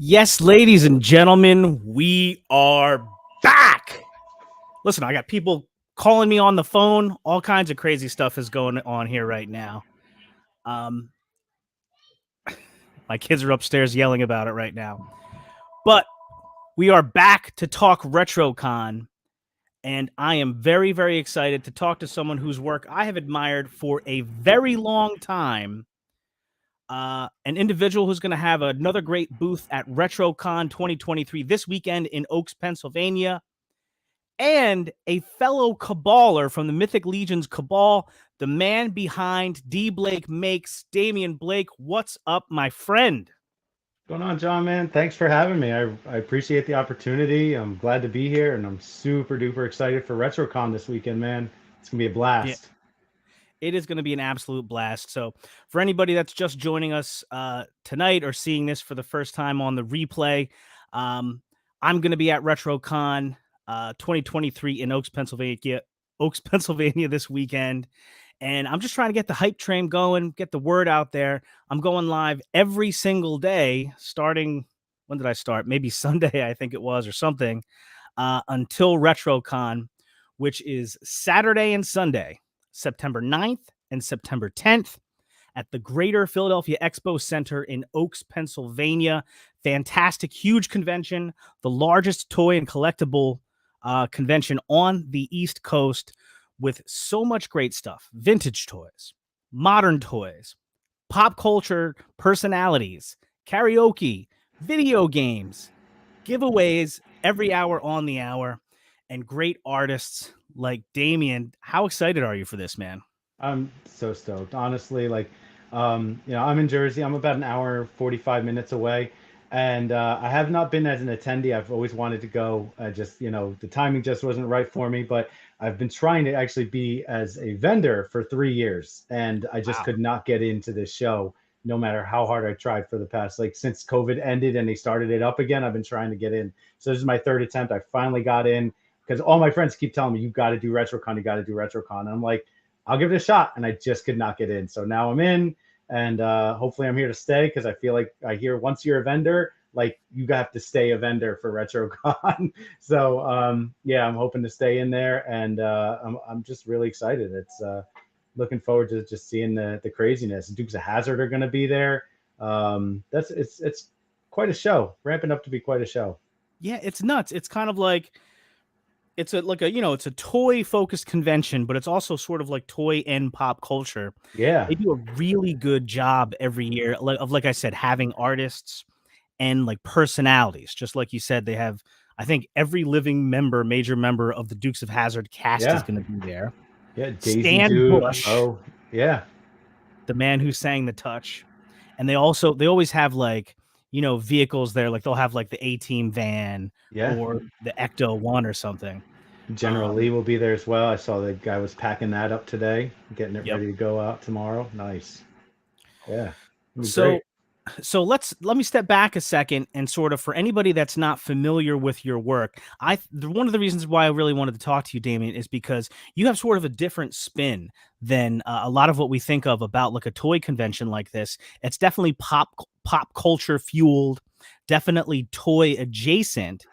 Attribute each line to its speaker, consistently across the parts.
Speaker 1: Yes, ladies and gentlemen, we are back. Listen, I got people calling me on the phone. All kinds of crazy stuff is going on here right now. My kids are upstairs yelling about it right now. But we are back to talk RetroCon, and I am very, very excited to talk to someone whose work I have admired for a very long time. An individual who's going to have another great booth at RetroCon 2023 this weekend in Oaks, Pennsylvania, and a fellow caballer from the Mythic Legion's Cabal, the man behind DBlakeMakes, Damian Blake. What's up, my friend?
Speaker 2: What's going on, John, man? Thanks for having me. I appreciate the opportunity. I'm glad to be here, and I'm super duper excited for RetroCon this weekend, man. It's gonna be a
Speaker 1: Yeah,
Speaker 2: blast.
Speaker 1: it is going to be an absolute blast. So, for anybody that's just joining us tonight or seeing this for the first time on the replay, um, I'm going to be at RetroCon 2023 in Oaks, Pennsylvania this weekend. And I'm just trying to get the hype train going, get the word out there. I'm going live every single day, starting, when did I start? Maybe Sunday, I think it was, or something, until RetroCon, which is Saturday and Sunday, September 9th and September 10th at the Greater Philadelphia Expo Center in Oaks, Pennsylvania. Fantastic, huge convention, the largest toy and collectible convention on the East Coast, with so much great stuff: vintage toys, modern toys, pop culture personalities, karaoke, video games, giveaways every hour on the hour, and great artists like Damien. How excited are you for this, man?
Speaker 2: I'm so stoked. Honestly, I'm in Jersey. I'm about an hour, 45 minutes away. And I have not been as an attendee. I've always wanted to go. The timing just wasn't right for me. But I've been trying to actually be as a vendor for 3 years. And I just
Speaker 1: Wow.
Speaker 2: could not get into this show, no matter how hard I tried for the past, like since COVID ended and they started it up again, I've been trying to get in. So this is my third attempt. I finally got in because all my friends keep telling me, you got to do RetroCon, you got to do RetroCon. And I'm like, I'll give it a shot. And I just could not get in. So now I'm in, and hopefully I'm here to stay, because I feel like I hear once you're a vendor, like you have to stay a vendor for RetroCon. So yeah, I'm hoping to stay in there, and I'm just really excited. It's looking forward to just seeing the craziness. Dukes of Hazard are going to be there. It's quite a show, ramping up to be quite a show.
Speaker 1: Yeah, it's nuts. It's kind of like it's a toy focused convention, but it's also sort of like toy and pop culture.
Speaker 2: Yeah.
Speaker 1: They do a really good job every year of, like I said, having artists and like personalities. Just like you said, they have, I think, every living major member of the Dukes of Hazard cast is
Speaker 2: Yeah.
Speaker 1: going to be there.
Speaker 2: Yeah. Daisy
Speaker 1: Stan
Speaker 2: Duke.
Speaker 1: Bush,
Speaker 2: Oh, yeah.
Speaker 1: the man who sang The Touch. And they always have like, vehicles there. Like they'll have like the A-Team van
Speaker 2: Yeah.
Speaker 1: or the Ecto One or something.
Speaker 2: General
Speaker 1: Um,
Speaker 2: Lee will be there as well. I saw the guy was packing that up today, getting it
Speaker 1: yep.
Speaker 2: ready to go out tomorrow. Nice. Yeah. It'll be
Speaker 1: So
Speaker 2: great.
Speaker 1: let me step back a second and sort of, for anybody that's not familiar with your work, one of the reasons why I really wanted to talk to you, Damien, is because you have sort of a different spin than a lot of what we think of about like a toy convention like this. It's definitely pop culture fueled, definitely toy adjacent.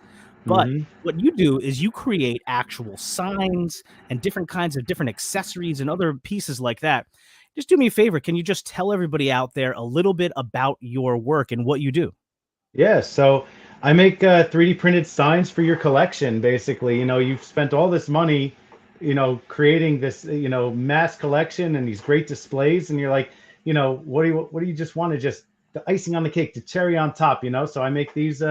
Speaker 1: But
Speaker 2: Hmm.
Speaker 1: what you do is you create actual signs and different kinds of different accessories and other pieces like that. Just do me a favor. Can you just tell everybody out there a little bit about your work and what you do?
Speaker 2: Yeah. So I make 3D printed signs for your collection. Basically, you've spent all this money, creating this, mass collection and these great displays, and you're like, what do you just want to just the icing on the cake, the cherry on top, So I make these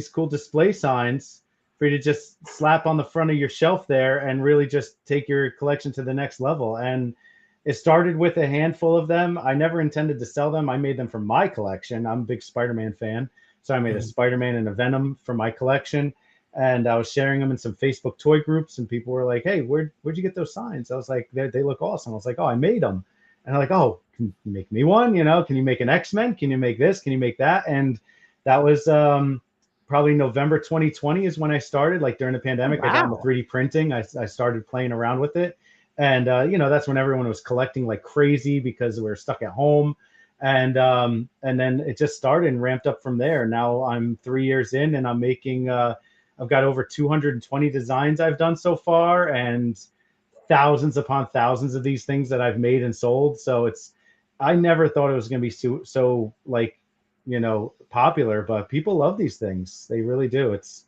Speaker 2: cool display signs for you to just slap on the front of your shelf there and really just take your collection to the next level. And it started with a handful of them. I never intended to sell them. I made them for my collection. I'm a big Spider-Man fan. So I made a
Speaker 1: Mhm.
Speaker 2: Spider-Man and a Venom for my collection. And I was sharing them in some Facebook toy groups, and people were like, "Hey, where'd you get those signs?" I was like, "They look awesome." I was like, "Oh, I made them." And they're like, "Oh, can you make me one? Can you make an X-Men? Can you make this? Can you make that?" And that was probably November 2020 is when I started. Like during the
Speaker 1: Oh,
Speaker 2: pandemic, I got into
Speaker 1: wow.
Speaker 2: 3D printing. I started playing around with it. And that's when everyone was collecting like crazy because we were stuck at home. And then it just started and ramped up from there. Now I'm 3 years in, and I'm making. I've got over 220 designs I've done so far, and thousands upon thousands of these things that I've made and sold. So it's, I never thought it was going to be so like, popular, but people love these things. They really do. It's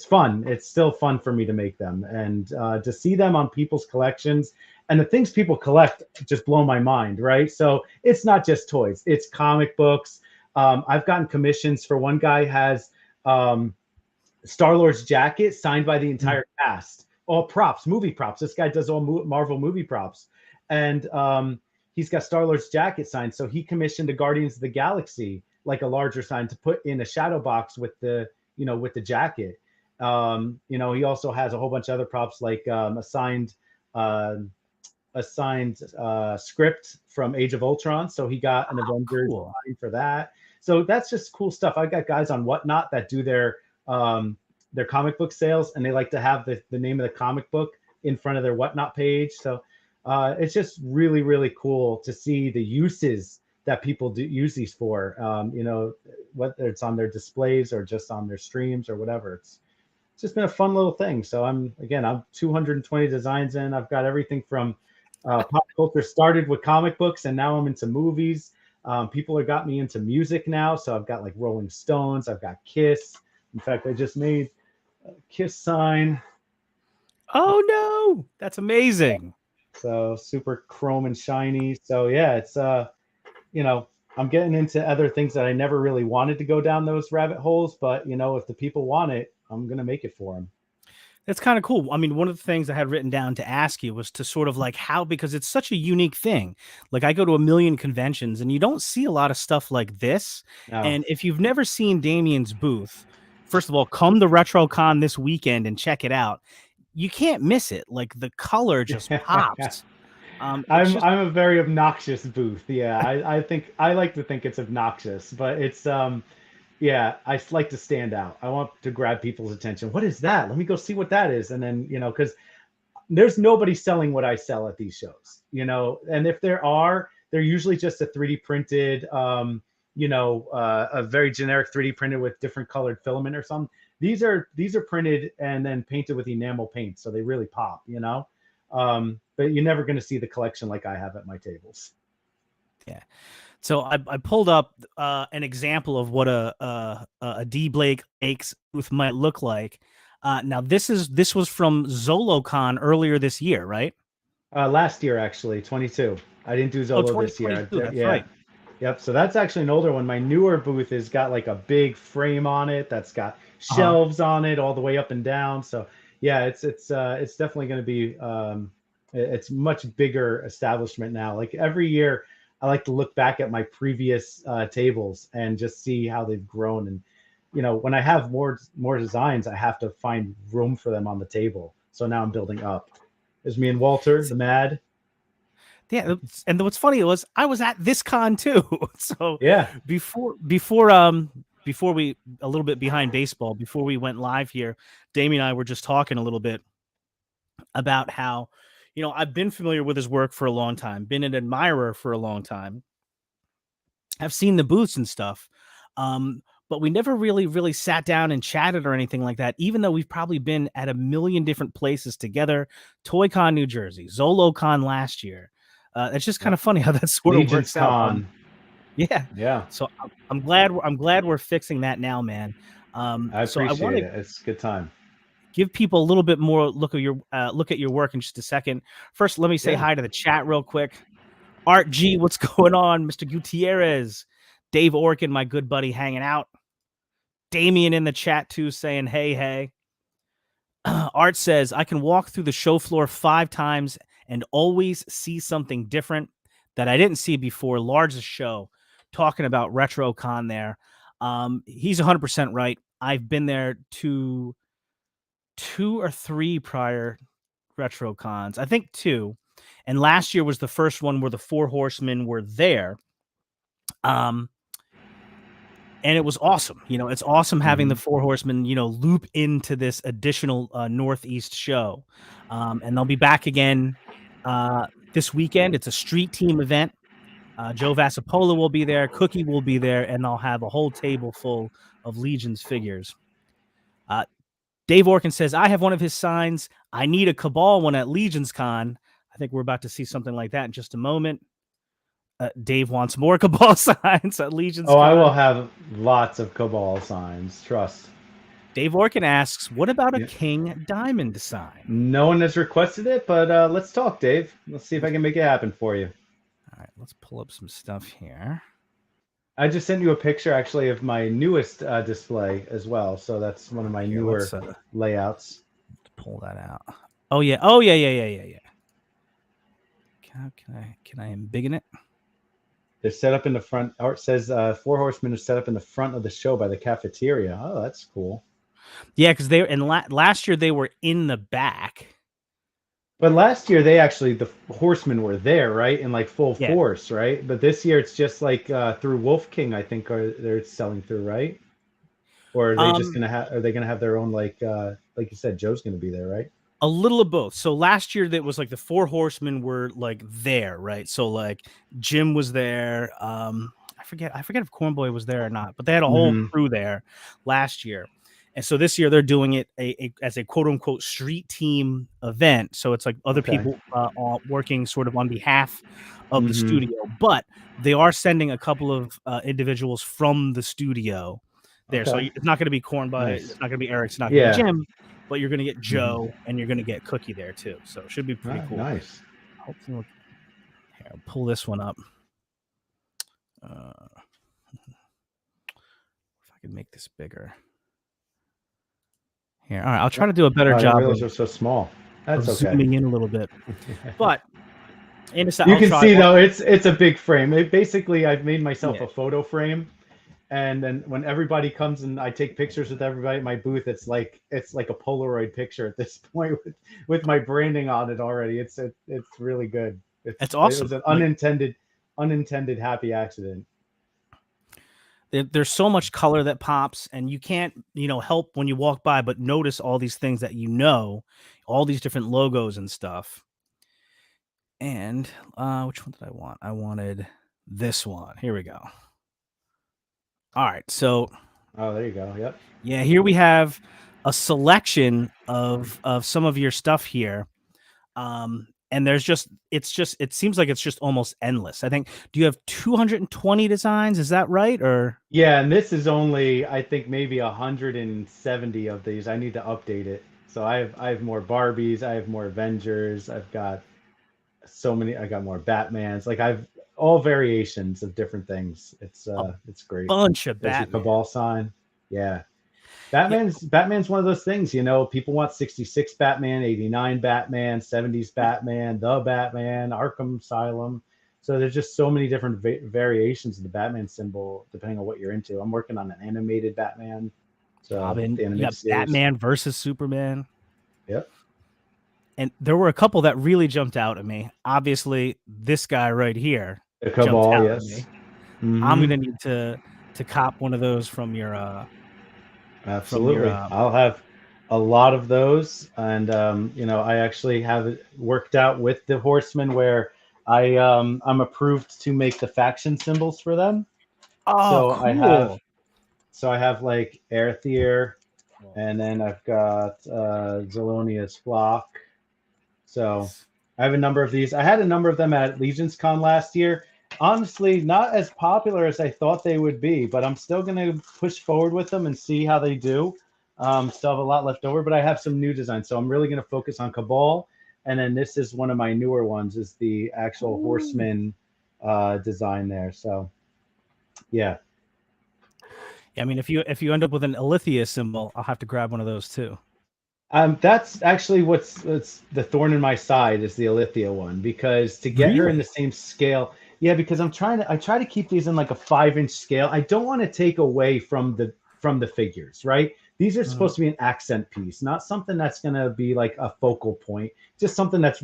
Speaker 2: fun. It's still fun for me to make them, and to see them on people's collections, and the things people collect just blow my mind. Right. So it's not just toys, it's comic books. I've gotten commissions for, one guy has Star-Lord's jacket signed by the entire cast, all props, movie props. This guy does all Marvel movie props. And he's got Star-Lord's jacket signed. So he commissioned a Guardians of the Galaxy, like a larger sign, to put in a shadow box with the, with the jacket. He also has a whole bunch of other props, like a signed script from Age of Ultron. So he got an Avengers sign for that. So that's just cool stuff. I got guys on Whatnot that do their comic book sales, and they like to have the name of the comic book in front of their Whatnot page. So it's just really, really cool to see the uses that people do use these for, whether it's on their displays or just on their streams or whatever. It's just been a fun little thing. So I'm 220 designs in. I've got everything from pop culture, started with comic books, and now I'm into movies. People have got me into music now. So I've got like Rolling Stones, I've got Kiss. In fact, I just made a Kiss sign.
Speaker 1: Oh no, that's amazing.
Speaker 2: So super chrome and shiny. So yeah, it's I'm getting into other things that I never really wanted to go down those rabbit holes, but if the people want it, I'm gonna make it for them.
Speaker 1: That's kind of cool. I mean, one of the things I had written down to ask you was to sort of like how, because it's such a unique thing. Like I go to a million conventions and you don't see a lot of stuff like this.
Speaker 2: No.
Speaker 1: And if you've never seen Damien's booth, first of all, come to RetroCon this weekend and check it out. You can't miss it. Like the color just pops.
Speaker 2: I'm a very obnoxious booth. Yeah, I think I like to think it's obnoxious, but it's yeah, I like to stand out. I want to grab people's attention. What is that? Let me go see what that is. And then, because there's nobody selling what I sell at these shows, and if there are, they're usually just a 3D printed, a very generic 3D printed with different colored filament or something. These are printed and then painted with enamel paint. So they really pop, but you're never going to see the collection like I have at my tables.
Speaker 1: Yeah. So I pulled up an example of what a DBlakeMakes booth might look like. Now this was from ZoloCon earlier this year, right?
Speaker 2: Last year, actually, 22. I didn't do Zolo this year.
Speaker 1: That's right.
Speaker 2: Yep. So that's actually an older one. My newer booth has got like a big frame on it that's got shelves on it all the way up and down. So yeah, it's definitely going to be it's much bigger establishment now. Like every year, I like to look back at my previous tables and just see how they've grown. And when I have more designs, I have to find room for them on the table. So now I'm building up. There's me and Walter, the Mad.
Speaker 1: Yeah, and what's funny was I was at this con too. So
Speaker 2: yeah,
Speaker 1: before we, a little bit behind baseball, before we went live here, Damien and I were just talking a little bit about how, I've been familiar with his work for a long time, been an admirer for a long time. I've seen the booths and stuff, but we never really sat down and chatted or anything like that, even though we've probably been at a million different places together. ToyCon New Jersey, ZoloCon last year. It's just kind of funny how that sort of works out. Yeah. So I'm glad we're fixing that now, man.
Speaker 2: I appreciate it. It's a good time.
Speaker 1: Give people a little bit more look at your work in just a second. First, let me say hi to the chat real quick. Art G, what's going on? Mr. Gutierrez, Dave Orkin, my good buddy, hanging out. Damien in the chat too, saying hey. Art says I can walk through the show floor 5 times and always see something different that I didn't see before. Largest show, talking about RetroCon there. He's 100% right. I've been there to 2 or 3 prior RetroCons. I think 2. And last year was the first one where the 4 Horsemen were there. And it was awesome. It's awesome having the 4 Horsemen, loop into this additional Northeast show. And they'll be back again this weekend. It's a street team event. Joe Vasapola will be there. Cookie will be there, and they'll have a whole table full of Legion's figures. Dave Orkin says, I have one of his signs. I need a Cabal one at Legion's Con. I think we're about to see something like that in just a moment. Dave wants more Cabal signs at Legion's Con.
Speaker 2: I will have lots of Cabal signs. Trust.
Speaker 1: Dave Orkin asks, what about a King Diamond sign?
Speaker 2: No one has requested it, but let's talk, Dave. Let's see if I can make it happen for you.
Speaker 1: All right, let's pull up some stuff here.
Speaker 2: I just sent you a picture, actually, of my newest display as well. So that's one of my newer layouts.
Speaker 1: Let's pull that out. Oh yeah. Oh yeah. Can I embiggen it?
Speaker 2: They're set up in the front. Or it says 4 Horsemen are set up in the front of the show by the cafeteria. Oh, that's cool.
Speaker 1: Yeah, because they last year they were in the back.
Speaker 2: But last year the Horsemen were there, right, in like full force, right? But this year it's just like through Wolf King, I think, they're selling through, right? Or are they just gonna have? Are they gonna have their own like you said, Joe's gonna be there, right?
Speaker 1: A little of both. So last year that was like the 4 Horsemen were like there, right? So like Jim was there. I forget if Cornboy was there or not, but they had a whole crew there last year. And so this year they're doing it as a quote unquote street team event. So it's like other people working sort of on behalf of the studio, but they are sending a couple of individuals from the studio there. So it's not going to be Cornboy, it's not going to be Eric, it's not going to be Jim, but you're going to get Joe and you're going to get Cookie there too. So it should be pretty cool.
Speaker 2: Nice.
Speaker 1: Hopefully here, I'll pull this one up. If I can make this bigger. Here, all right. I'll try to do a better job.
Speaker 2: Those are so small. That's okay.
Speaker 1: Zooming in a little bit, but
Speaker 2: you can see though it's a big frame. Basically, I've made myself a photo frame, and then when everybody comes and I take pictures with everybody at my booth, it's like a Polaroid picture at this point with my branding on it already. It's really good.
Speaker 1: It's awesome.
Speaker 2: It was an unintended happy accident.
Speaker 1: There's so much color that pops, and you can't, help when you walk by, but notice all these things that all these different logos and stuff. And which one did I want? I wanted this one. Here we go. All right, so.
Speaker 2: Oh, there you go. Yep.
Speaker 1: Yeah, here we have a selection of some of your stuff here. And it seems like it's just almost endless. I think, do you have 220 designs? Is that right? Or
Speaker 2: yeah, and this is only, I think, maybe 170 of these. I need to update it. So I have more Barbies, I have more Avengers, I've got so many, I got more Batmans. Like I've all variations of different things. It's great.
Speaker 1: Bunch of Batman.
Speaker 2: Cabal sign. Yeah. Batman's one of those things, people want 66 Batman, 89 Batman, 70s Batman, the Batman, Arkham Asylum. So there's just so many different variations of the Batman symbol, depending on what you're into. I'm working on an animated Batman. So
Speaker 1: Batman versus Superman.
Speaker 2: Yep.
Speaker 1: And there were a couple that really jumped out at me. Obviously, this guy right here.
Speaker 2: The Cabal, yes.
Speaker 1: I'm gonna need to cop one of those from your
Speaker 2: Absolutely. I'll have a lot of those, and I actually have it worked out with the Horsemen where I'm approved to make the faction symbols for them.
Speaker 1: Oh, cool.
Speaker 2: I have like Aerthier, and then I've got Zelonia's Flock. So I have a number of these. I had a number of them at Legion's Con last year. Honestly, not as popular as I thought they would be, but I'm still going to push forward with them and see how they do. Still have a lot left over, but I have some new designs. So I'm really going to focus on Cabal. And then this is one of my newer ones, is the actual Horseman design there. So, yeah.
Speaker 1: I mean, if you end up with an Alithia symbol, I'll have to grab one of those too.
Speaker 2: That's actually what's the thorn in my side, is the Alithia one, because to get her in the same scale. Yeah, because I try to keep these in like a 5-inch scale. I don't want to take away from the figures, right? These are supposed to be an accent piece, not something that's gonna be like a focal point. Just something that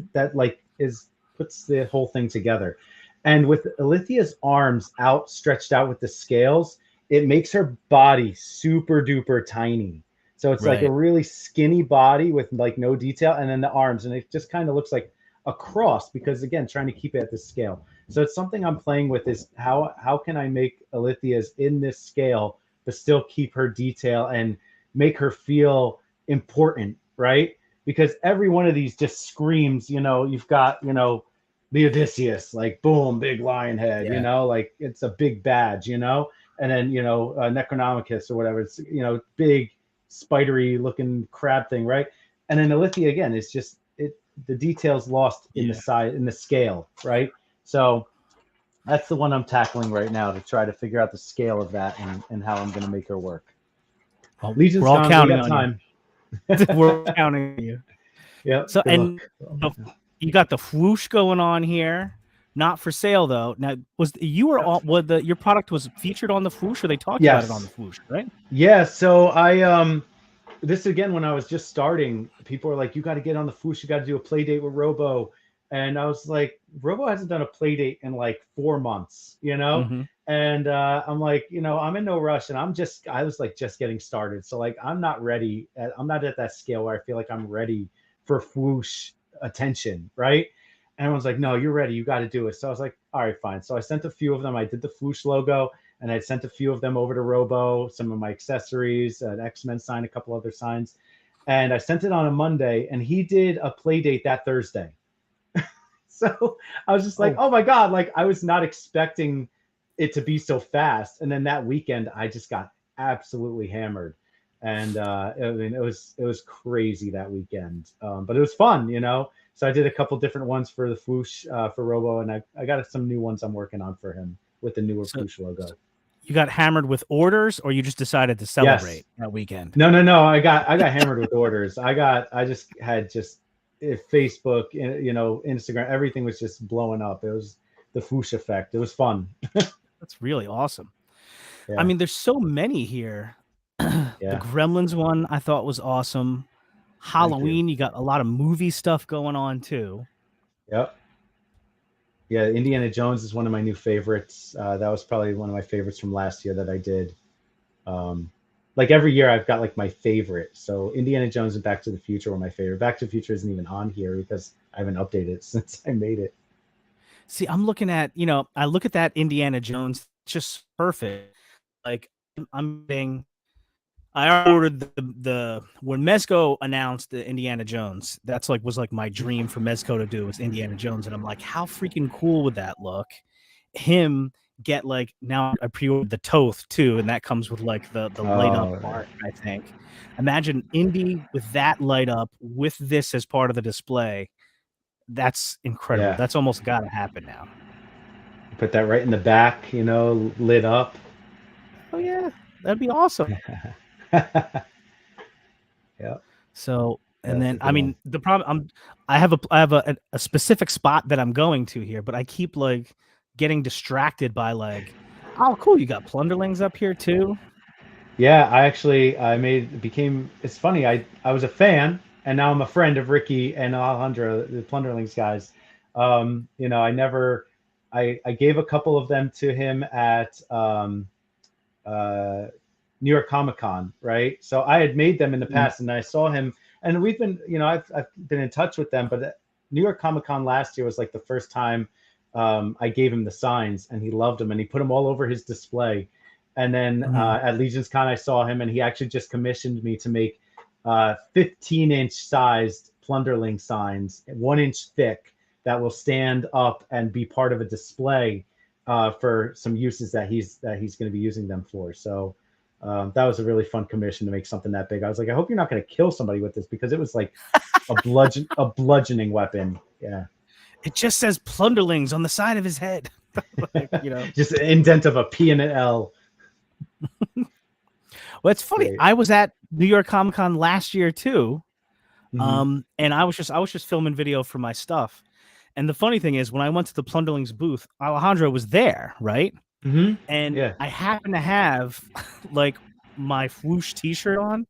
Speaker 2: puts the whole thing together. And with Alithia's arms stretched out with the scales, it makes her body super duper tiny. So it's like a really skinny body with like no detail, and then the arms, and it just kind of looks like a cross, because again, trying to keep it at this scale. So it's something I'm playing with, is how can I make Alethea's in this scale but still keep her detail and make her feel important, right? Because every one of these just screams, you've got, the Odysseus, like boom, big lion head,
Speaker 1: Yeah.
Speaker 2: like it's a big badge, and then, Necronomicus or whatever, it's, big spidery looking crab thing, right? And then Alithia again, it's just the details lost in the size, in the scale, right? So that's the one I'm tackling right now to try to figure out the scale of that and how I'm going to make her work.
Speaker 1: Well,
Speaker 2: Legion's
Speaker 1: we're all
Speaker 2: Con, we
Speaker 1: counting
Speaker 2: got
Speaker 1: on
Speaker 2: time.
Speaker 1: you. We're counting on you.
Speaker 2: Yep.
Speaker 1: So,
Speaker 2: good
Speaker 1: and
Speaker 2: luck.
Speaker 1: you got the whoosh going on here. Not for sale though. Now, your product was featured on the whoosh, or they talked about it on the whoosh, right?
Speaker 2: Yeah. So this again, when I was just starting, people were like, "You got to get on the whoosh. You got to do a play date with Robo." And I was like, Robo hasn't done a play date in like 4 months,
Speaker 1: Mm-hmm.
Speaker 2: And I'm like, I'm in no rush, and I was like just getting started, so like I'm not ready. I'm not at that scale where I feel like I'm ready for whoosh attention, right? And everyone's like, no, you're ready. You got to do it. So I was like, all right, fine. So I sent a few of them. I did the whoosh logo, and I sent a few of them over to Robo, some of my accessories, an X-Men sign, a couple other signs. And I sent it on a Monday, and he did a play date that Thursday. So I was just like, oh my God, like I was not expecting it to be so fast. And then that weekend, I just got absolutely hammered. And I mean, it was crazy that weekend, but it was fun, So I did a couple different ones for the whoosh for Robo, and I got some new ones I'm working on for him with the newer whoosh logo.
Speaker 1: You got hammered with orders, or you just decided to celebrate that weekend?
Speaker 2: No. I got hammered with orders. I just had Facebook, Instagram, everything was just blowing up. It was the whoosh effect. It was fun.
Speaker 1: That's really awesome.
Speaker 2: Yeah.
Speaker 1: I mean, there's so many here. The Gremlins one I thought was awesome. Halloween, you got a lot of movie stuff going on too.
Speaker 2: Yep. Yeah, Indiana Jones is one of my new favorites. That was probably one of my favorites from last year that I did. Like every year I've got like my favorite. So Indiana Jones and Back to the Future were my favorite. Back to the Future isn't even on here because I haven't updated it since I made it.
Speaker 1: See, I'm looking at, I look at that Indiana Jones, just perfect. Like I ordered the when Mezco announced the Indiana Jones, that's like was like my dream for Mezco to do was Indiana Jones. And I'm like, how freaking cool would that look? Him get like, now I pre-ordered the Toth too, and that comes with like the light up art, I think. Imagine Indy with that light up with this as part of the display. That's incredible.
Speaker 2: Yeah.
Speaker 1: That's almost got to happen now.
Speaker 2: Put that right in the back, lit up.
Speaker 1: Oh yeah, that'd be awesome.
Speaker 2: Yeah.
Speaker 1: So, and then I mean, the problem I have a specific spot that I'm going to here, but I keep like getting distracted by like, oh cool, you got Plunderlings up here too.
Speaker 2: Yeah, it's funny, I was a fan, and now I'm a friend of Ricky and Alejandro, the Plunderlings guys. I gave a couple of them to him at New York Comic Con, right? So I had made them in the past, and I saw him, and we've been, I've been in touch with them, but New York Comic Con last year was like the first time I gave him the signs, and he loved them, and he put them all over his display. And then at Legion's Con, I saw him, and he actually just commissioned me to make 15-inch sized Plunderling signs, 1 inch thick, that will stand up and be part of a display for some uses that he's going to be using them for. So that was a really fun commission to make something that big. I was like, I hope you're not going to kill somebody with this, because it was like a bludgeoning weapon. Yeah.
Speaker 1: It just says Plunderlings on the side of his head. Like,
Speaker 2: just an indent of a P and an L.
Speaker 1: Well, it's funny. Great. I was at New York Comic Con last year too. And I was just filming video for my stuff. And the funny thing is, when I went to the Plunderlings booth, Alejandro was there, right? And I happened to have like my whoosh t-shirt on,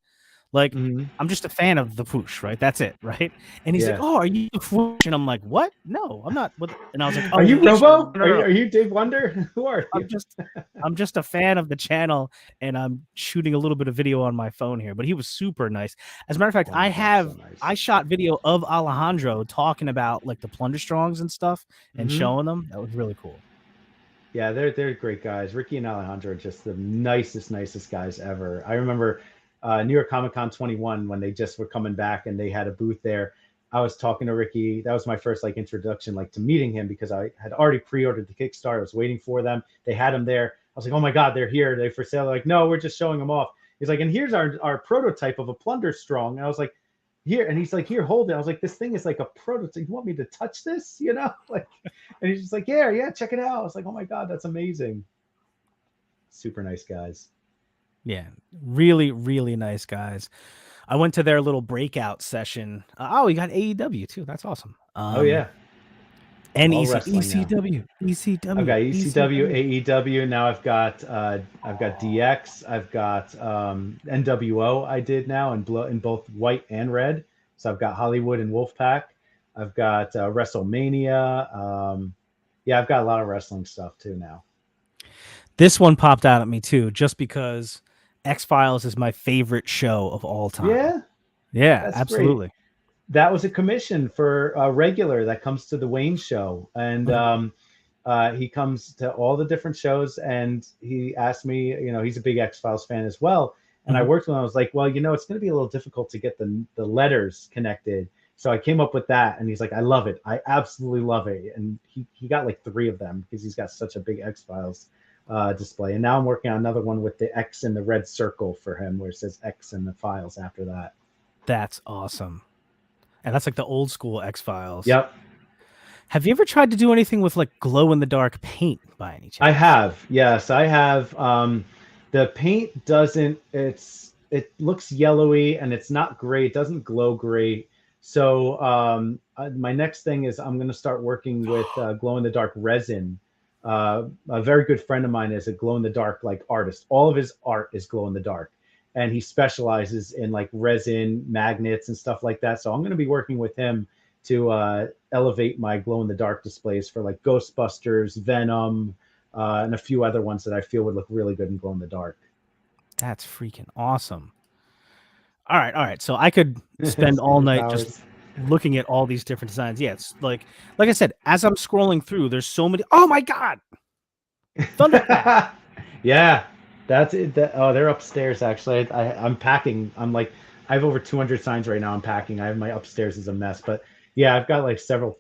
Speaker 1: Like,
Speaker 2: Mhm.
Speaker 1: I'm just a fan of the whoosh, right? That's it, right? And he's like,
Speaker 2: Yeah.
Speaker 1: "Oh, are you the whoosh?" And I'm like, "What? No, I'm not." What? And I was like,
Speaker 2: Are
Speaker 1: "Oh,
Speaker 2: you
Speaker 1: he should."
Speaker 2: Robo?
Speaker 1: No, no, no.
Speaker 2: Are you Dave Wonder? Who are you?
Speaker 1: I'm just a fan of the channel, and I'm shooting a little bit of video on my phone here. But he was super nice. As a matter of fact,
Speaker 2: Oh, that's so nice.
Speaker 1: I shot video of Alejandro talking about like the plunger strongs and stuff and
Speaker 2: Mhm.
Speaker 1: showing them. That was really cool.
Speaker 2: Yeah, they're great guys. Ricky and Alejandro are just the nicest guys ever. I remember New York Comic Con 21 when they just were coming back and they had a booth there. I was talking to Ricky. That was my first like introduction like to meeting him because I had already pre-ordered the Kickstarter. I was waiting for them. They had them there. I was like, oh my God, they're here. They're for sale. They're like, no, we're just showing them off. He's like, and here's our prototype of a plunder strong. And I was like, here, and he's like, here, hold it. I was like, this thing is like a prototype. You want me to touch this? You know, like, and he's just like, yeah, check it out. I was like, oh my God, that's amazing. Super nice guys.
Speaker 1: Yeah, really, really nice guys. I went to their little breakout session. Oh, you got AEW too. That's awesome.
Speaker 2: Oh yeah,
Speaker 1: And
Speaker 2: all wrestling now. I've got ECW, AEW. Now I've got DX. I've got NWO. I did now in both white and red. So I've got Hollywood and Wolfpack. I've got WrestleMania. Yeah, I've got a lot of wrestling stuff too now.
Speaker 1: This one popped out at me too, just because X-Files is my favorite show of all time. Yeah,
Speaker 2: That's
Speaker 1: absolutely.
Speaker 2: great. That was a commission for a regular that comes to the Wayne show, and he comes to all the different shows, and he asked me, he's a big X-Files fan as well, and I worked with him. I was like, well, it's going to be a little difficult to get the letters connected, so I came up with that, and he's like, I love it, I absolutely love it, and he got like 3 of them because he's got such a big X-Files display, and now I'm working on another one with the X and the red circle for him, where it says X in the files after that.
Speaker 1: That's awesome. And that's like the old school X-Files.
Speaker 2: Yep.
Speaker 1: Have you ever tried to do anything with like glow in the dark paint by any chance?
Speaker 2: I have. Yes, I have. The paint doesn't, it looks yellowy and it's not great. It doesn't glow great. So my next thing is I'm going to start working with glow in the dark resin. A very good friend of mine is a glow in the dark like artist. All of his art is glow in the dark, and he specializes in like resin magnets and stuff like that. So I'm going to be working with him to elevate my glow in the dark displays for like Ghostbusters, Venom, and a few other ones that I feel would look really good in glow in the dark.
Speaker 1: That's freaking awesome. All right. So I could spend all night just looking at all these different designs. Yeah, it's like I said, as I'm scrolling through, there's so many. Oh my God! Thundercat.
Speaker 2: Yeah, that's it. They're upstairs actually. I'm packing. I have over 200 signs right now. I'm packing. I have my upstairs is a mess, but yeah, I've got like several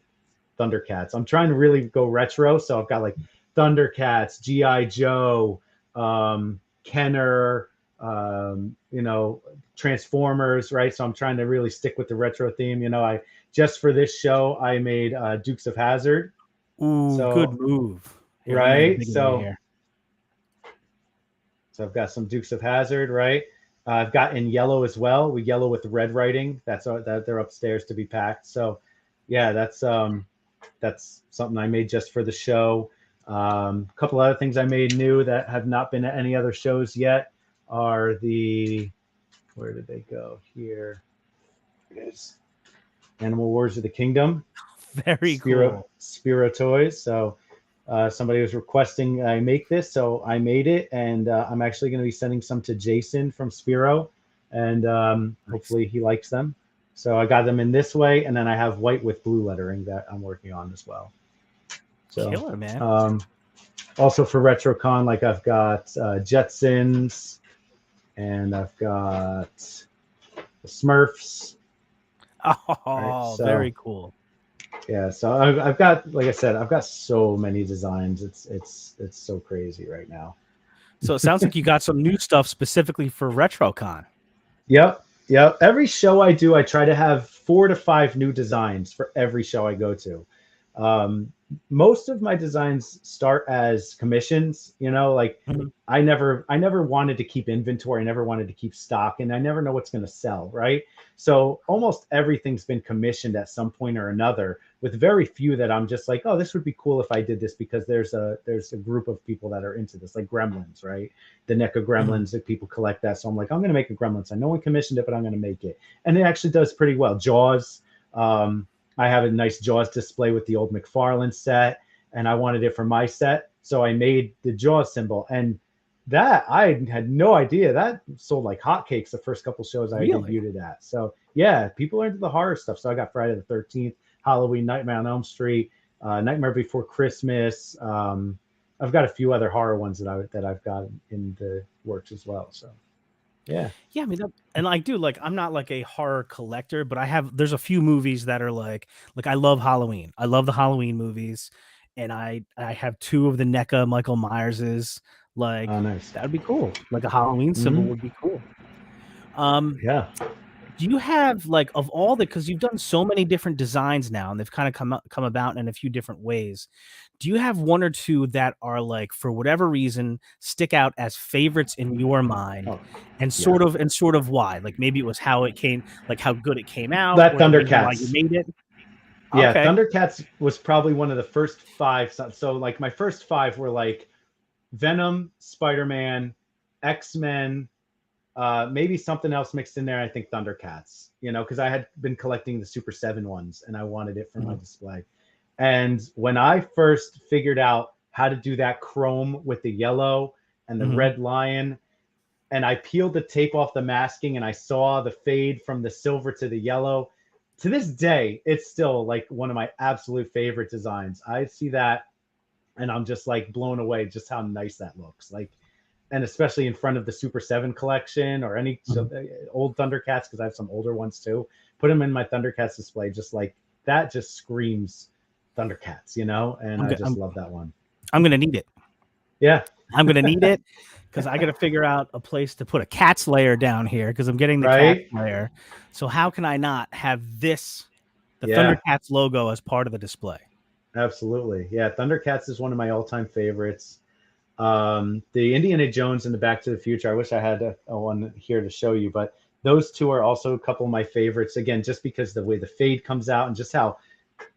Speaker 2: Thundercats. I'm trying to really go retro, so I've got like Thundercats, GI Joe, Kenner, Transformers, right? So I'm trying to really stick with the retro theme. I just for this show I made Dukes of Hazzard.
Speaker 1: Ooh, good move.
Speaker 2: Here, right? So I've got some Dukes of Hazzard, right? I've got in yellow as well. We yellow with red writing. That they're upstairs to be packed. So yeah, that's something I made just for the show. A couple other things I made new that have not been at any other shows yet are where did they go? Here it is. Animal Wars of the Kingdom.
Speaker 1: Very cool.
Speaker 2: Spiro Toys. So somebody was requesting I make this, so I made it, and I'm actually going to be sending some to Jason from Spiro, and hopefully he likes them. So I got them in this way, and then I have white with blue lettering that I'm working on as well. So,
Speaker 1: killer, man.
Speaker 2: Also for RetroCon, like I've got Jetsons, and I've got the Smurfs.
Speaker 1: Oh, right, so, very cool.
Speaker 2: Yeah, so I've got, like I said, I've got so many designs. It's so crazy right now.
Speaker 1: So it sounds like you got some new stuff specifically for RetroCon.
Speaker 2: Yep. Every show I do, I try to have 4 to 5 new designs for every show I go to. Most of my designs start as commissions, like
Speaker 1: Mhm.
Speaker 2: I never wanted to keep inventory, I never wanted to keep stock, and I never know what's going to sell, right? So almost everything's been commissioned at some point or another, with very few that I'm just like, oh, this would be cool if I did this, because there's a group of people that are into this, like Gremlins, right? The NECA
Speaker 1: Mhm.
Speaker 2: Gremlins, that people collect that. So I'm like, I'm going to make a Gremlins. I no one commissioned it, but I'm going to make it. And it actually does pretty well. Jaws, um, I have a nice Jaws display with the old McFarlane set, and I wanted it for my set. So I made the Jaws symbol. And that, I had no idea, that sold like hotcakes the first couple shows I
Speaker 1: Really?
Speaker 2: debuted it at. So yeah, people are into the horror stuff. So I got Friday the 13th, Halloween, Nightmare on Elm Street, Nightmare Before Christmas. I've got a few other horror ones that I've got in the works as well. So yeah.
Speaker 1: Yeah, I mean, and I do like. I'm not like a horror collector, but there's a few movies that are like I love Halloween. I love the Halloween movies, and I have two of the NECA Michael Myerses.
Speaker 2: Oh,
Speaker 1: Like
Speaker 2: nice.
Speaker 1: that would be cool. Like a Halloween symbol
Speaker 2: Hmm.
Speaker 1: would be cool. Um,
Speaker 2: Yeah.
Speaker 1: do you have like of all the because you've done so many different designs now, and they've kind of come about in a few different ways. Do you have one or two that are like for whatever reason stick out as favorites in your mind,
Speaker 2: Oh,
Speaker 1: and
Speaker 2: yeah.
Speaker 1: sort of why? Like maybe it was how it came, like how good it came out,
Speaker 2: That
Speaker 1: or the reason why you
Speaker 2: Thundercats.
Speaker 1: made it.
Speaker 2: Yeah,
Speaker 1: Okay.
Speaker 2: Thundercats was probably one of the first five. So like my first five were like Venom, Spider-Man, X-Men, maybe something else mixed in there. I think Thundercats, because I had been collecting the Super 7 ones and I wanted it for my
Speaker 1: Mhm.
Speaker 2: display. And when I first figured out how to do that chrome with the yellow and the
Speaker 1: Mhm.
Speaker 2: red lion, and I peeled the tape off the masking and I saw the fade from the silver to the yellow, to this day, it's still like one of my absolute favorite designs. I see that and I'm just like blown away just how nice that looks. Like, and especially in front of the Super 7 collection or any
Speaker 1: Mhm.
Speaker 2: old Thundercats, because I have some older ones too. Put them in my Thundercats display, just like that just screams Thundercats, and
Speaker 1: I'm
Speaker 2: I
Speaker 1: go-
Speaker 2: just love that one.
Speaker 1: I'm gonna need it.
Speaker 2: Yeah.
Speaker 1: I'm gonna need it because I got to figure out a place to put a cat's lair down here because I'm getting the cat's
Speaker 2: Right.
Speaker 1: lair. So how can I not have the
Speaker 2: Yeah.
Speaker 1: Thundercats logo as part of the display?
Speaker 2: Absolutely. Yeah. Thundercats is one of my all-time favorites. The Indiana Jones and the Back to the Future. I wish I had a one here to show you, but those two are also a couple of my favorites. Again, just because the way the fade comes out and just how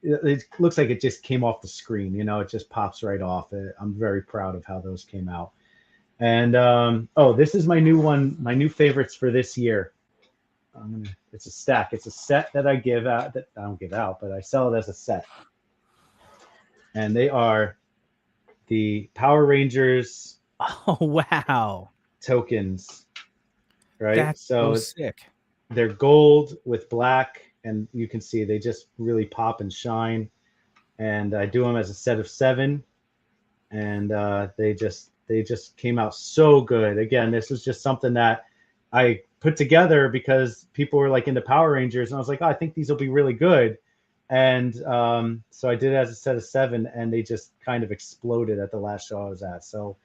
Speaker 2: it looks like it just came off the screen. It just pops right off. I'm very proud of how those came out. And oh, this is my new one, my new favorites for this year. It's a stack. It's a set that I give out, that I don't give out, but I sell it as a set. And they are the Power Rangers
Speaker 1: Oh wow,
Speaker 2: tokens, right?
Speaker 1: that's so
Speaker 2: So
Speaker 1: sick.
Speaker 2: they're gold with black, and you can see they just really pop and shine. And I do them as a set of 7, and they just came out so good. Again, this was just something that I put together because people were like into Power Rangers, and I was like, oh, I think these will be really good. And so I did it as a set of 7, and they just kind of exploded at the last show I was at. So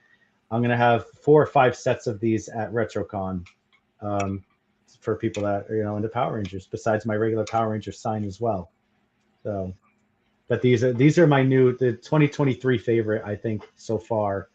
Speaker 2: I'm gonna have 4 or 5 sets of these at RetroCon, um, for people that are into Power Rangers, besides my regular Power Rangers sign as well. So, but these are the 2023 favorite, I think, so far.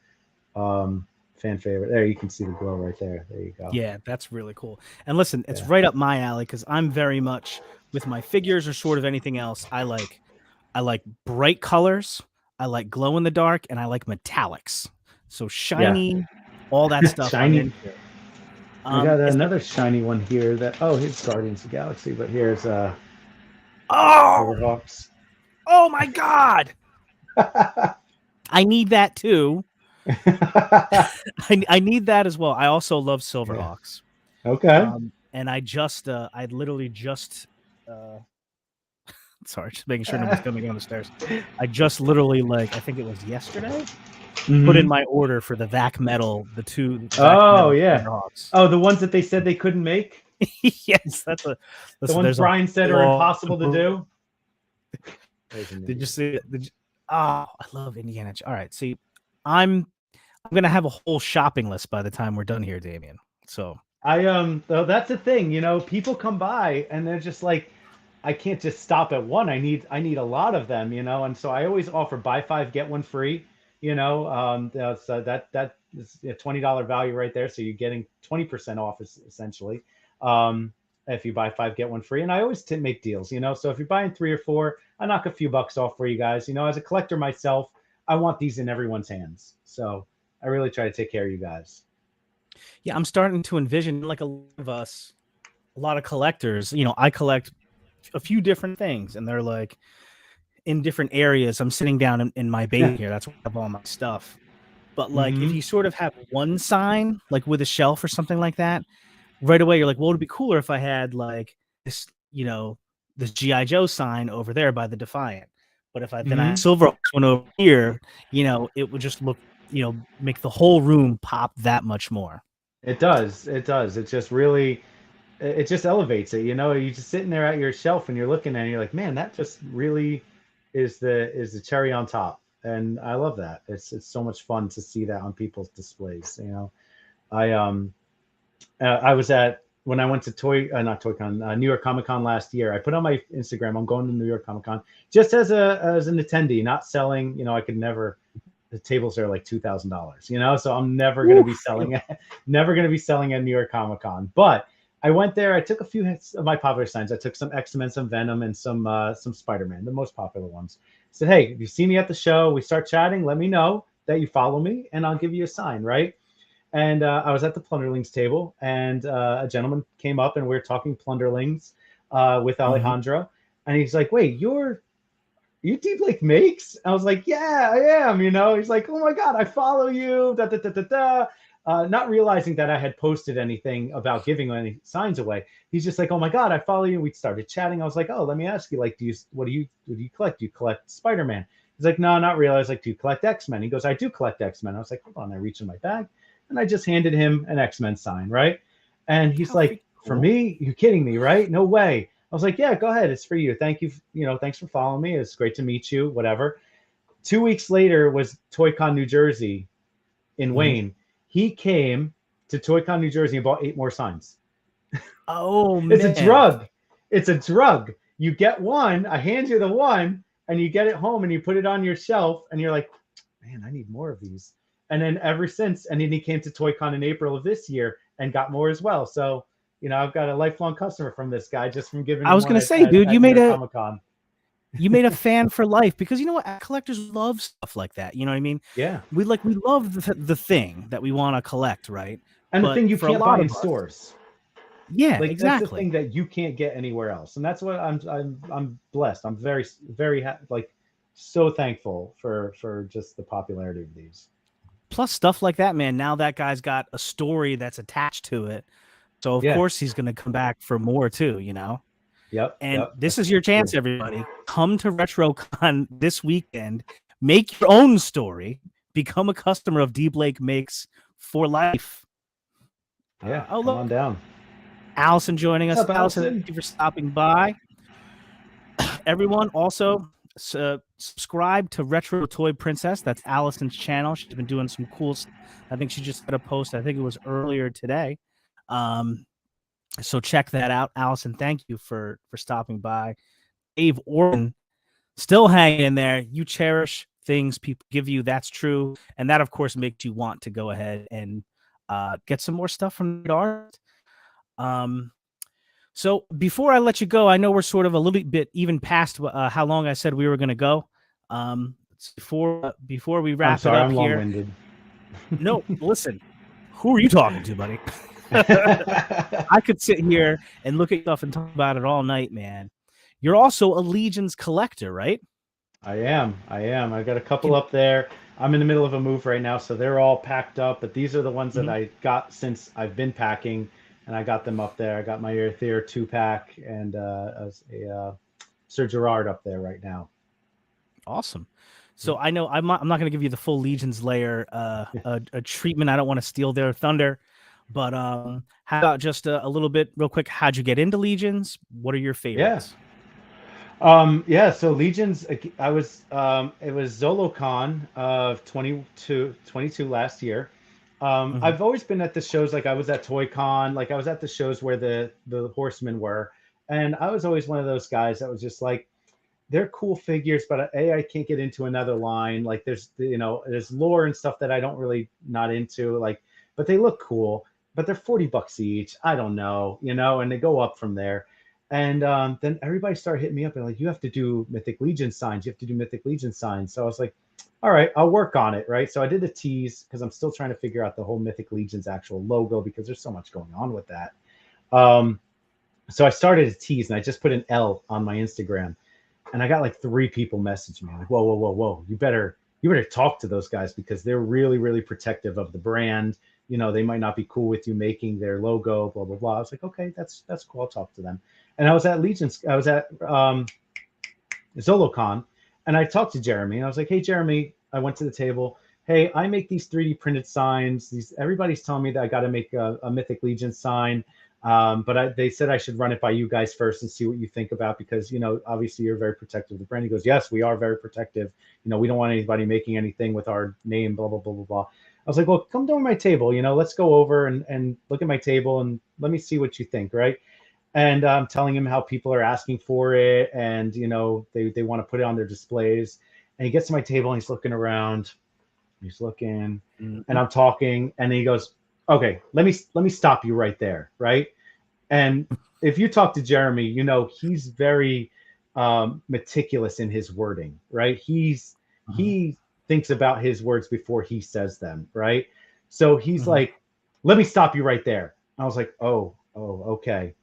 Speaker 2: Um, Fan favorite. There, you can see the glow right there. There you go.
Speaker 1: Yeah, that's really cool. And listen, it's
Speaker 2: Yeah.
Speaker 1: right up my alley because I'm very much with my figures or sort of anything else. I like bright colors, I like glow in the dark, and I like metallics. So
Speaker 2: Yeah.
Speaker 1: shiny, all that stuff I'm
Speaker 2: Shiny.
Speaker 1: into.
Speaker 2: I got
Speaker 1: Is there
Speaker 2: another shiny one here that, oh, here's Guardians of the Galaxy, but here's
Speaker 1: Oh!
Speaker 2: Silverhawks.
Speaker 1: Oh my god! I need that too. I need that as well. I also love
Speaker 2: Yeah.
Speaker 1: Silverhawks.
Speaker 2: Okay.
Speaker 1: And I literally just sorry, just making sure nobody's coming down the stairs. I just literally I think it was yesterday, put in
Speaker 2: Hmm.
Speaker 1: my order for the VAC metal, the two VAC
Speaker 2: Oh
Speaker 1: metal
Speaker 2: yeah.
Speaker 1: Silverhawks.
Speaker 2: Oh, the ones that they said they couldn't make.
Speaker 1: Yes,
Speaker 2: The
Speaker 1: listen,
Speaker 2: ones
Speaker 1: there's a
Speaker 2: Brian said are
Speaker 1: whole
Speaker 2: impossible to do. There's an
Speaker 1: Did you
Speaker 2: idiot.
Speaker 1: see it? Oh, I love Indiana. All right, see, I'm I'm gonna have a whole shopping list by the time we're done here, Damien. So
Speaker 2: Though that's the thing, people come by and they're just like, I can't just stop at one. I need a lot of them, and so I always offer buy five get one free. So that is a $20 value right there. So you're getting 20% off essentially. Um, if you buy five get one free, and I always make deals. So if you're buying three or four, I knock a few bucks off for you guys. As a collector myself, I want these in everyone's hands. So I really try to take care of you guys.
Speaker 1: Yeah, I'm starting to envision like a lot of us, a lot of collectors. I collect a few different things, and they're like in different areas. I'm sitting down in my
Speaker 2: Yeah.
Speaker 1: basement here. That's where I have all my stuff. But like, if
Speaker 2: Mm-hmm.
Speaker 1: you sort of have one sign, like with a shelf or something like that, right away you're like, well, it'd be cooler if I had like this, this GI Joe sign over there by the Defiant. But if I then I
Speaker 2: Mm-hmm.
Speaker 1: silver one over here, it would just look, make the whole room pop that much more.
Speaker 2: It does. It does. It just really, it just elevates it. You're just sitting there at your shelf and you're looking at it and you're like, man, that just really is the cherry on top. And I love that. It's so much fun to see that on people's displays. I was at when I went to not ToyCon, New York Comic Con last year. I put on my Instagram, I'm going to New York Comic Con just as an attendee, not selling. I could never. The tables are like $2,000. So I'm never going to be selling, never going to be selling at New York Comic Con. But I went there. I took a few hits of my popular signs. I took some X-Men, some Venom, and some Spider-Man, the most popular ones. I said, hey, if you see me at the show, we start chatting. Let me know that you follow me, and I'll give you a sign, right? And I was at the Plunderlings table, and a gentleman came up, and we were talking Plunderlings with
Speaker 1: Mhm.
Speaker 2: Alejandro, and he's like, "Wait, you DBlakeMakes?" I was like, "Yeah, I am." He's like, "Oh my god, I follow you." Da da da da da. Not realizing that I had posted anything about giving any signs away. He's just like, "Oh my god, I follow you." We started chatting. I was like, "Oh, let me ask you, like, what do you collect? Do you collect Spider-Man?" He's like, "No, not really." I was like, "Do you collect X-Men?" He goes, "I do collect X-Men." I was like, "Hold on." I reached in my bag and I just handed him an X-Men sign, right? And he's
Speaker 1: How
Speaker 2: like,
Speaker 1: freaking
Speaker 2: "For
Speaker 1: cool.
Speaker 2: me? You're kidding me, right? No way." I was like, "Yeah, go ahead. It's for you. Thank you. Thanks for following me. It's great to meet you. Whatever." 2 weeks later was ToyCon New Jersey in
Speaker 1: Mhm.
Speaker 2: Wayne. He came to ToyCon New Jersey and bought 8 more signs.
Speaker 1: Oh
Speaker 2: It's a
Speaker 1: man.
Speaker 2: drug. It's a drug. You get one, I hand you the one, and you get it home and you put it on your shelf, and you're like, man, I need more of these. And then ever since, and then he came to ToyCon in April of this year and got more as well. So, I've got a lifelong customer from this guy just from giving
Speaker 1: I
Speaker 2: him
Speaker 1: was
Speaker 2: one
Speaker 1: gonna
Speaker 2: at,
Speaker 1: say,
Speaker 2: at,
Speaker 1: dude,
Speaker 2: at New York Comic Con.
Speaker 1: you made a fan for life, because you know what, collectors love stuff like that. You know what I mean?
Speaker 2: Yeah.
Speaker 1: We love the thing that we want to collect, right?
Speaker 2: And the
Speaker 1: But
Speaker 2: thing you
Speaker 1: for a
Speaker 2: can't buy
Speaker 1: lot
Speaker 2: in
Speaker 1: of us,
Speaker 2: stores.
Speaker 1: yeah,
Speaker 2: Like that's the
Speaker 1: exactly.
Speaker 2: thing that you can't get anywhere else, and that's what I'm blessed. I'm very very like so thankful for just the popularity of these.
Speaker 1: Plus stuff like that, man. Now that guy's got a story that's attached to it, so of
Speaker 2: Yeah.
Speaker 1: course he's gonna come back for more too.
Speaker 2: Yep.
Speaker 1: And
Speaker 2: Yep.
Speaker 1: this is
Speaker 2: That's
Speaker 1: your
Speaker 2: that's
Speaker 1: chance,
Speaker 2: true.
Speaker 1: everybody. Come to RetroCon this weekend. Make your own story. Become a customer of DBlakeMakes for life.
Speaker 2: Yeah.
Speaker 1: Oh,
Speaker 2: Come on
Speaker 1: look,
Speaker 2: down.
Speaker 1: Allison joining
Speaker 2: What's
Speaker 1: us.
Speaker 2: up,
Speaker 1: Allison, thank
Speaker 2: Allison?
Speaker 1: you for stopping by. Everyone, also subscribe to Retro Toy Princess. That's Allison's channel. She's been doing some cool stuff. I think she just had a post. I think it was earlier today. Um, so check that out. Allison, thank you for stopping by. Dave Orton, still hanging in there. You cherish things people give you. That's true. And that, of course, makes you want to go ahead and get some more stuff from the art. So before I let you go, I know we're sort of a little bit even past how long I said we were going to go. Before we
Speaker 2: I'm
Speaker 1: wrap it
Speaker 2: sorry,
Speaker 1: up
Speaker 2: I'm
Speaker 1: here,
Speaker 2: long-winded.
Speaker 1: no, listen, who are you talking to, buddy? I could sit here and look at stuff and talk about it all night, man. You're also a Legion's collector, right?
Speaker 2: I am. I am. I got a couple
Speaker 1: Can
Speaker 2: up there. I'm in the middle of a move right now, so they're all packed up. But these are the ones that
Speaker 1: mhm.
Speaker 2: I got since I've been packing, and I got them up there. I got my Earthier 2 pack and a Sir Gerard up there right now.
Speaker 1: Awesome.
Speaker 2: Yeah.
Speaker 1: So I know I'm not going to give you the full Legion's layer a treatment. I don't want to steal their thunder, but how about just a little bit real quick? How'd you get into Legions? What are your
Speaker 2: Yeah.
Speaker 1: favorites?
Speaker 2: Yeah, so Legions, I was, it was ZoloCon of 22 last year.
Speaker 1: Mhm.
Speaker 2: I've always been at the shows, like I was at ToyCon, like I was at the shows where the horsemen were. And I was always one of those guys that was just like, they're cool figures, but I can't get into another line. Like there's lore and stuff that I don't really not into. Like, but they look cool. But they're $40 each. I don't know, and they go up from there. And then everybody started hitting me up and like, you have to do Mythic Legion signs. You have to do Mythic Legion signs. So I was like, all right, I'll work on it. Right. So I did the tease because I'm still trying to figure out the whole Mythic Legion's actual logo because there's so much going on with that. So I started a tease and I just put an L on my Instagram. And I got like 3 people message me like, whoa. You better talk to those guys because they're really, really protective of the brand. They might not be cool with you making their logo, blah, blah, blah. I was like, okay, that's cool. I'll talk to them. And I was at ZoloCon and I talked to Jeremy and I was like, hey, Jeremy, I went to the table. Hey, I make these 3D printed signs. Everybody's telling me that I got to make a Mythic Legion sign. But they said I should run it by you guys first and see what you think about, because, obviously you're very protective of the brand. He goes, yes, we are very protective. We don't want anybody making anything with our name, blah, blah, blah, blah, blah. I was like, well, come down to my table, let's go over and look at my table and let me see what you think. Right. And I'm telling him how people are asking for it. And, they want to put it on their displays. And he gets to my table and he's looking around. He's looking and I'm talking. And then he goes, okay, let me stop you right there, right? And if you talk to Jeremy, he's very meticulous in his wording, right? He thinks about his words before he says them, right? So he's like, let me stop you right there. I was like, oh, okay.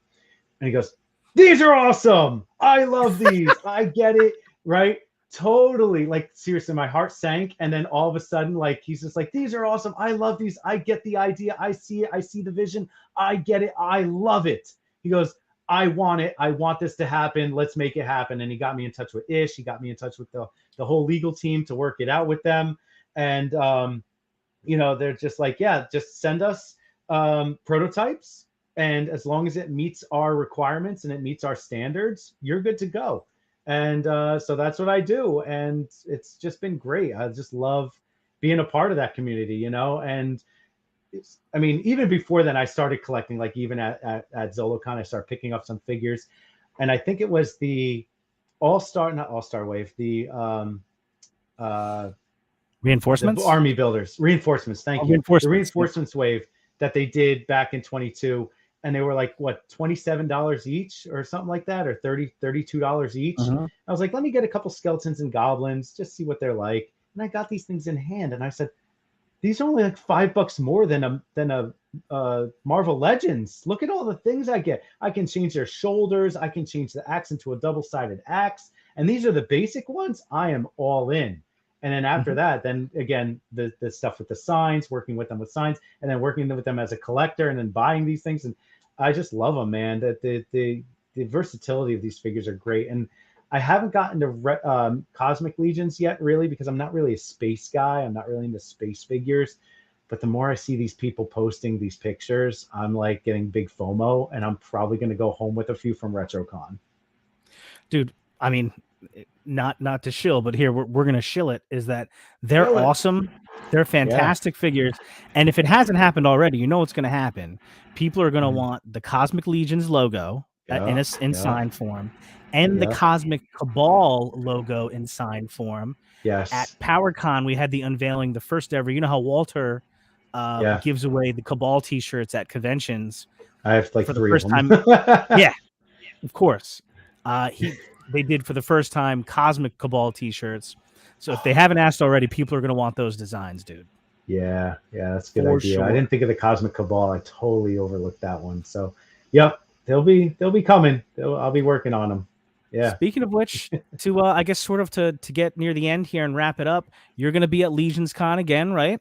Speaker 2: And he goes, these are awesome. I love these. I get it, right? Totally, like, seriously, my heart sank. And then all of a sudden, like, he's just like, these are awesome. I love these. I get the idea. I see it. I see the vision. I get it. I love it. He goes, I want it. I want this to happen. Let's make it happen. And he got me in touch with Ish. He got me in touch with the whole legal team to work it out with them. And, they're just like, yeah, just send us prototypes. And as long as it meets our requirements and it meets our standards, you're good to go. And so that's what I do. And it's just been great. I just love being a part of that community, and even before then I started collecting, like even at ZoloCon, I started picking up some figures. And I think it was the not All-Star Wave, the
Speaker 1: reinforcements,
Speaker 2: the Army Builders, reinforcements. Thank you. The reinforcements wave that they did back in 22. And they were like, what, $27 each or something like that, or $32 each. I was like, let me get a couple skeletons and goblins, just see what they're like. And I got these things in hand, and I said, these are only like $5 more than a Marvel Legends. Look at all the things I get. I can change their shoulders. I can change the axe into a double-sided axe. And these are the basic ones. I am all in. And then after that, then again, the stuff with the signs, working with them with signs, and then working with them as a collector, and then buying these things. And I just love them, man. That the versatility of these figures are great. And I haven't gotten to Cosmic Legions yet, really, because I'm not really a space guy. I'm not really into space figures. But the more I see these people posting these pictures, I'm like getting big FOMO, and I'm probably going to go home with a few from RetroCon.
Speaker 1: Dude, I mean, not to shill, but here we're gonna shill it. Is that they're awesome, they're fantastic figures, and if it hasn't happened already, you know what's gonna happen. People are gonna want the Cosmic Legions logo in sign form, and the Cosmic Cabal logo in sign form.
Speaker 2: Yes.
Speaker 1: At PowerCon, we had the unveiling, the first ever. You know how Walter gives away the Cabal T-shirts at conventions.
Speaker 2: I have like
Speaker 1: for
Speaker 2: 3
Speaker 1: the first
Speaker 2: of them.
Speaker 1: time. Yeah, of course. They did for the first time Cosmic Cabal T-shirts. So if they haven't asked already, people are going to want those designs, dude.
Speaker 2: Yeah, that's a good idea. Sure. I didn't think of the Cosmic Cabal. I totally overlooked that one. So, yep, they'll be coming. I'll be working on them. Yeah.
Speaker 1: Speaking of which, I guess sort of to get near the end here and wrap it up, you're going to be at Legions Con again, right?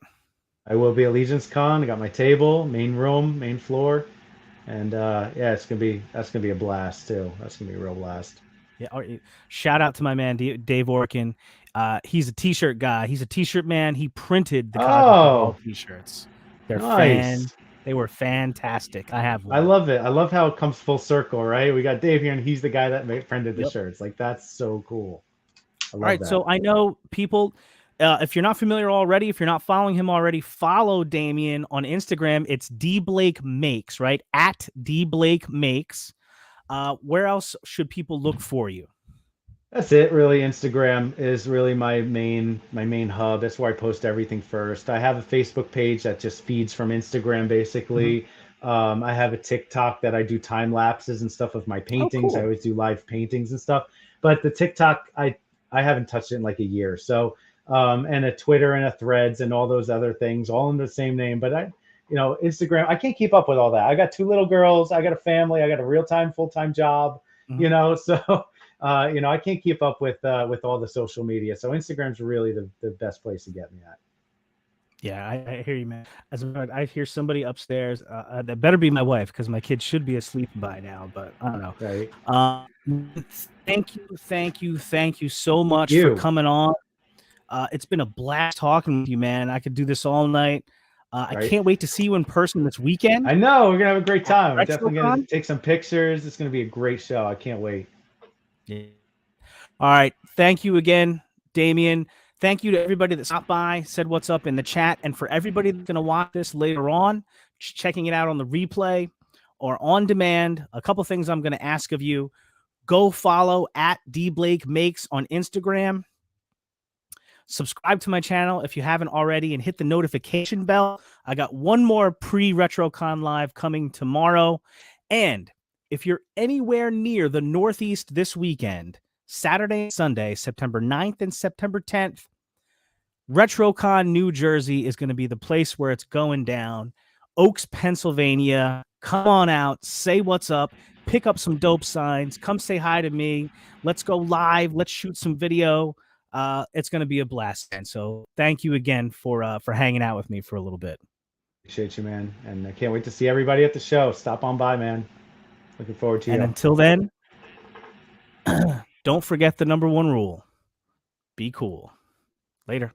Speaker 2: I will be at Legions Con. I got my table, main room, main floor, and that's gonna be a blast too. That's gonna be a real blast.
Speaker 1: Yeah. Shout out to my man Dave Orkin. He's a T-shirt guy. He's a T-shirt man. He printed the Cosmic T-shirts. They're nice. They were fantastic. I have one.
Speaker 2: I love it. I love how it comes full circle, right? We got Dave here, and he's the guy that printed the shirts. Like, that's so cool. I love that.
Speaker 1: So I know people. If you're not familiar already, if you're not following him already, follow Damien on Instagram. It's DBlakeMakes, right? At DBlakeMakes. Where else should people look for you?
Speaker 2: That's it, really. Instagram is really my main hub. That's where I post everything first. I have a Facebook page that just feeds from Instagram,
Speaker 1: Mhm.
Speaker 2: basically. I have a TikTok that I do time lapses and stuff of my
Speaker 1: Oh,
Speaker 2: paintings. I
Speaker 1: cool.
Speaker 2: always do live paintings and stuff. But the TikTok, I haven't touched it in like a year. So, and a Twitter and a Threads and all those other things, all in the same name. But Instagram, I can't keep up with all that. I got two little girls. I got a family. I got a real-time, full-time job.
Speaker 1: Mhm.
Speaker 2: So. I can't keep up with all the social media. So Instagram's really the best place to get me at.
Speaker 1: Yeah, I hear you, man. As a matter of fact, I hear somebody upstairs. That better be my wife because my kids should be asleep by now. But I don't know.
Speaker 2: Right.
Speaker 1: Thank you so much for
Speaker 2: You,
Speaker 1: coming on. It's been a blast talking with you, man. I could do this all night. I
Speaker 2: right?
Speaker 1: can't wait to see you in person this weekend
Speaker 2: I know we're gonna have a great
Speaker 1: at
Speaker 2: time. I'm definitely gonna
Speaker 1: RetroCon.
Speaker 2: take some pictures. It's gonna be a great show. I can't wait.
Speaker 1: Yeah. All right. Thank you again, Damien. Thank you to everybody that stopped by, said what's up in the chat, and for everybody that's going to watch this later on, checking it out on the replay or on demand. A couple things I'm going to ask of you. Go follow at DBlakeMakes on Instagram. Subscribe to my channel if you haven't already and hit the notification bell. I got one more pre-RetroCon live coming tomorrow. And if you're anywhere near the Northeast this weekend, Saturday and Sunday, September 9th and September 10th, RetroCon New Jersey is going to be the place where it's going down. Oaks, Pennsylvania. Come on out, say what's up, pick up some dope signs, come say hi to me. Let's go live. Let's shoot some video. It's going to be a blast. And so thank you again for hanging out with me for a little bit.
Speaker 2: Appreciate you, man, and I can't wait to see everybody at the show. Stop on by, man. Looking forward to
Speaker 1: And
Speaker 2: you.
Speaker 1: until then, don't forget the number one rule. Be cool. Later.